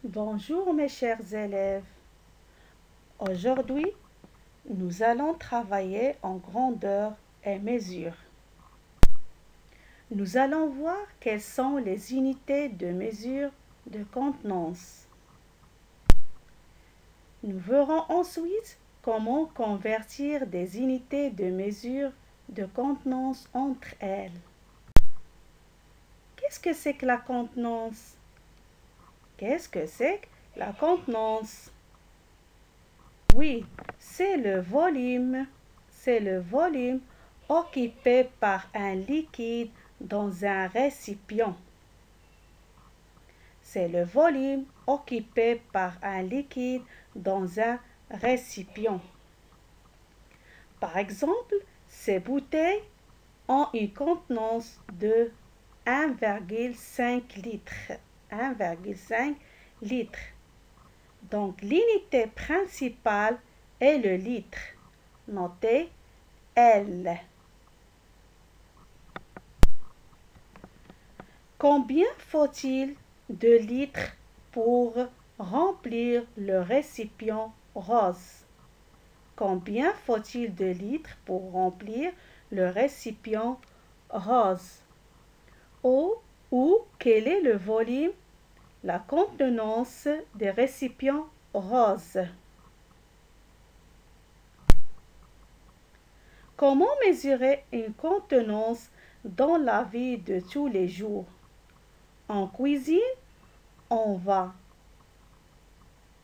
Bonjour mes chers élèves. Aujourd'hui, nous allons travailler en grandeur et mesure. Nous allons voir quelles sont les unités de mesure de contenance. Nous verrons ensuite comment convertir des unités de mesure de contenance entre elles. Qu'est-ce que c'est que la contenance? Qu'est-ce que c'est que la contenance? Oui, c'est le volume occupé par un liquide dans un récipient. C'est le volume occupé par un liquide dans un récipient. Par exemple, ces bouteilles ont une contenance de 1,5 litre. 1,5 litre. Donc, l'unité principale est le litre. Notez L. Combien faut-il de litres pour remplir le récipient rose? Combien faut-il de litres pour remplir le récipient rose? Ou quel est le volume, la contenance des récipients roses? Comment mesurer une contenance dans la vie de tous les jours? En cuisine, on va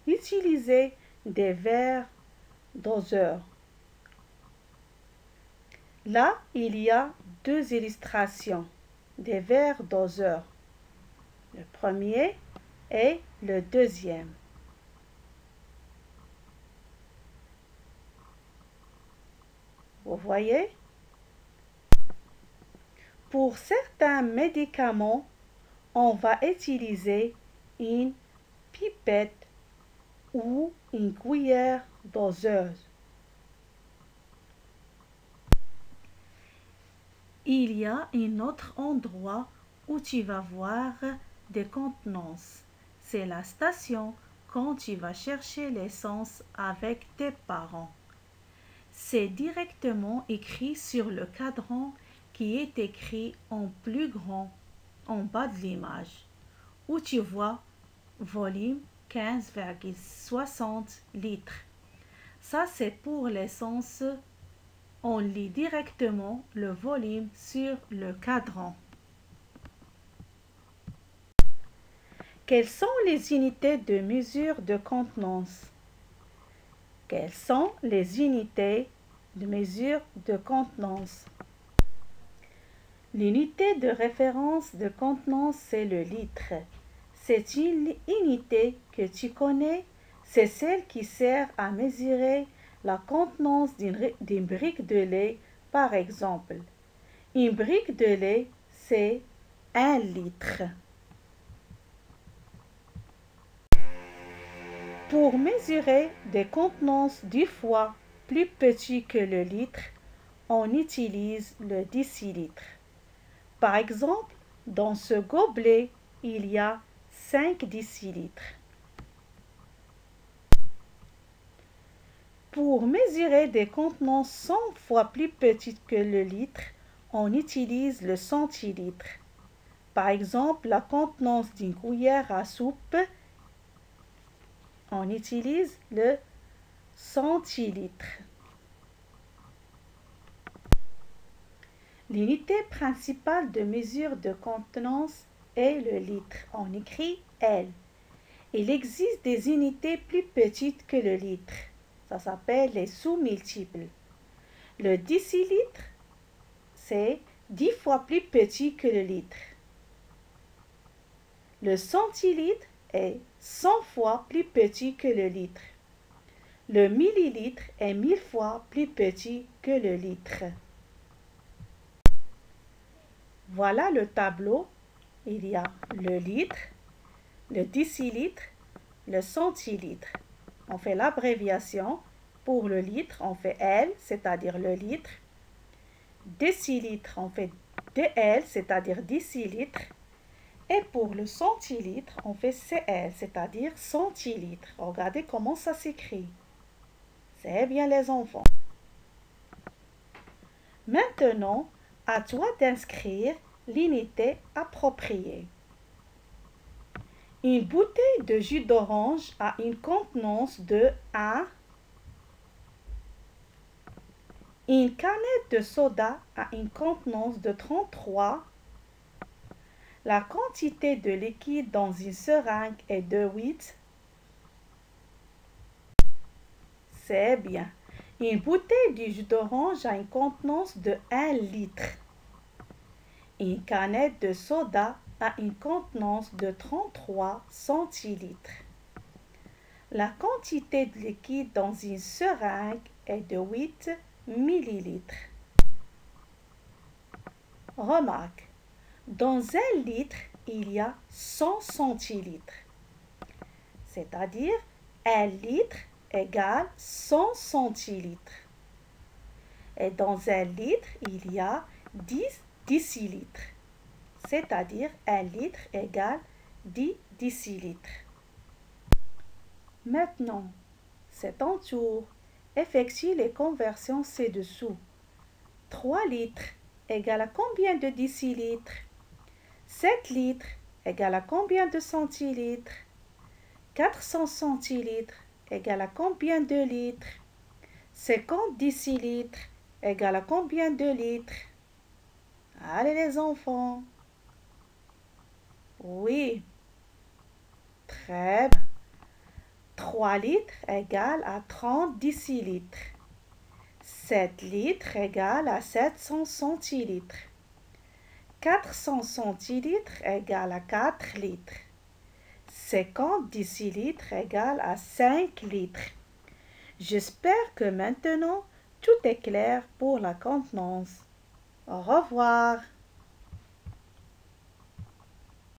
utiliser des verres doseurs. Là, il y a deux illustrations des verres doseurs. Le premier et le deuxième. Vous voyez? Pour certains médicaments, on va utiliser une pipette ou une cuillère doseuse. Il y a un autre endroit où tu vas voir des contenances. C'est la station quand tu vas chercher l'essence avec tes parents. C'est directement écrit sur le cadran qui est écrit en plus grand en bas de l'image, où tu vois volume 15,60 litres. Ça, c'est pour l'essence. On lit directement le volume sur le cadran. Quelles sont les unités de mesure de contenance? Quelles sont les unités de mesure de contenance? L'unité de référence de contenance, c'est le litre. C'est une unité que tu connais, c'est celle qui sert à mesurer la contenance d'une brique de lait, par exemple. Une brique de lait, c'est 1 litre. Pour mesurer des contenances 10 fois plus petites que le litre, on utilise le décilitre. Par exemple, dans ce gobelet, il y a 5 décilitres. Pour mesurer des contenances 100 fois plus petites que le litre, on utilise le centilitre. Par exemple, la contenance d'une cuillère à soupe, on utilise le centilitre. L'unité principale de mesure de contenance est le litre. On écrit L. Il existe des unités plus petites que le litre. Ça s'appelle les sous-multiples. Le décilitre, c'est 10 fois plus petit que le litre. Le centilitre est 100 fois plus petit que le litre. Le millilitre est 1000 fois plus petit que le litre. Voilà le tableau. Il y a le litre, le décilitre, le centilitre. On fait l'abréviation. Pour le litre, on fait L, c'est-à-dire le litre. Décilitre, on fait DL, c'est-à-dire décilitre. Et pour le centilitre, on fait CL, c'est-à-dire centilitre. Regardez comment ça s'écrit. C'est bien les enfants. Maintenant, à toi d'inscrire l'unité appropriée. Une bouteille de jus d'orange a une contenance de 1. Une canette de soda a une contenance de 33. La quantité de liquide dans une seringue est de 8. C'est bien. Une bouteille de jus d'orange a une contenance de 1 litre. Une canette de soda a une contenance de 33 centilitres. La quantité de liquide dans une seringue est de 8 millilitres. Remarque, dans 1 litre, il y a 100 centilitres. C'est-à-dire 1 litre égale 100 centilitres. Et dans 1 litre, il y a 10 décilitres. C'est-à-dire 1 litre égale 10 décilitres. Maintenant, c'est ton tour. Effectue les conversions ci-dessous. 3 litres égale à combien de décilitres? 7 litres égale à combien de centilitres? 400 centilitres égale à combien de litres? 50 décilitres égale à combien de litres? Allez les enfants. Oui. Très bien. 3 litres égale à 30 décilitres. 7 litres égale à 700 centilitres. 400 centilitres égale à 4 litres. 50 décilitres égale à 5 litres. J'espère que maintenant tout est clair pour la contenance. Au revoir.